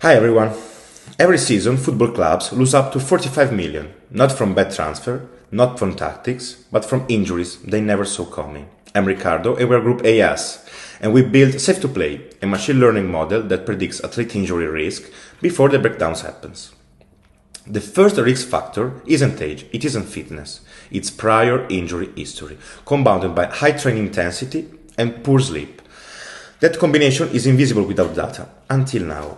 Hi everyone. Every season, football clubs lose up to 45 million, not from bad transfer, not from tactics, but from injuries they never saw coming. I'm Riccardo and we're Group AS, and we built Safe to Play, a machine learning model that predicts athlete injury risk before the breakdowns happens. The first risk factor isn't age, it isn't fitness, it's prior injury history, compounded by high training intensity and poor sleep. That combination is invisible without data, until now.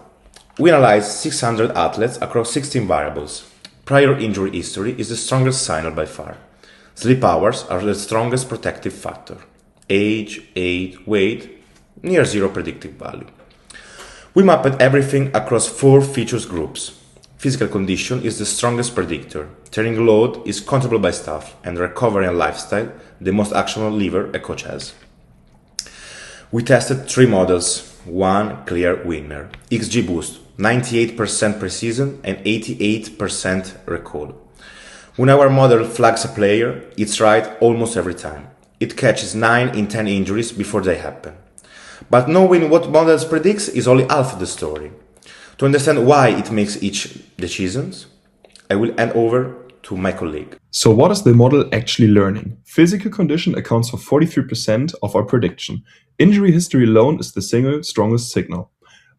We analyzed 600 athletes across 16 variables. Prior injury history is the strongest signal by far. Sleep hours are the strongest protective factor. Age, weight, near zero predictive value. We mapped everything across 4 features groups. Physical condition is the strongest predictor. Training load is controllable by staff, and recovery and lifestyle, the most actionable lever a coach has. We tested 3 models, one clear winner. XGBoost, 98% precision and 88% recall. When our model flags a player, it's right almost every time. It catches 9 in 10 injuries before they happen. But knowing what models predicts is only half of the story. To understand why it makes each decisions, I will hand over to my colleague. So what is the model actually learning? Physical condition accounts for 43% of our prediction. Injury history alone is the single strongest signal.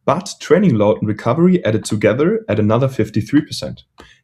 But training load and recovery added together add another 53%.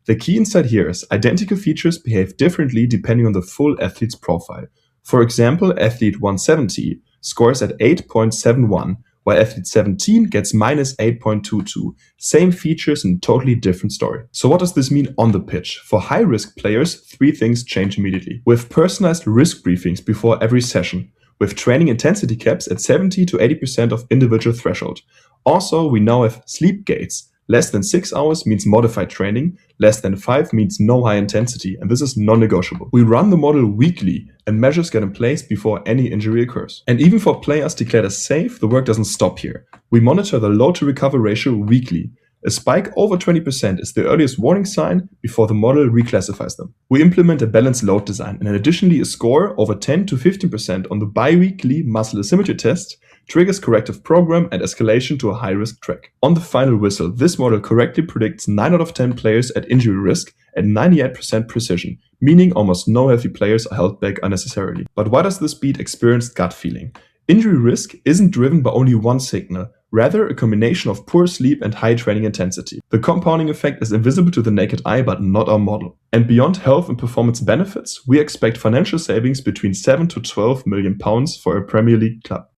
The key insight here is identical features behave differently depending on the full athlete's profile. For example, athlete 170 scores at 8.71, while athlete 17 gets minus 8.22. Same features and totally different story. So what does this mean on the pitch? For high-risk players, 3 things change immediately. With personalized risk briefings before every session, with training intensity caps at 70 to 80% of individual threshold. Also, we now have sleep gates. Less than 6 hours means modified training, less than 5 means no high intensity, and this is non-negotiable. We run the model weekly, and measures get in place before any injury occurs. And even for players declared as safe, the work doesn't stop here. We monitor the load to recover ratio weekly. A spike over 20% is the earliest warning sign before the model reclassifies them. We implement a balanced load design, and additionally a score over 10 to 15% on the bi-weekly muscle asymmetry test triggers corrective program and escalation to a high-risk track. On the final whistle, this model correctly predicts 9 out of 10 players at injury risk at 98% precision, meaning almost no healthy players are held back unnecessarily. But why does this beat experienced gut feeling? Injury risk isn't driven by only one signal, rather a combination of poor sleep and high training intensity. The compounding effect is invisible to the naked eye but not our model. And beyond health and performance benefits, we expect financial savings between 7 to 12 million pounds for a Premier League club.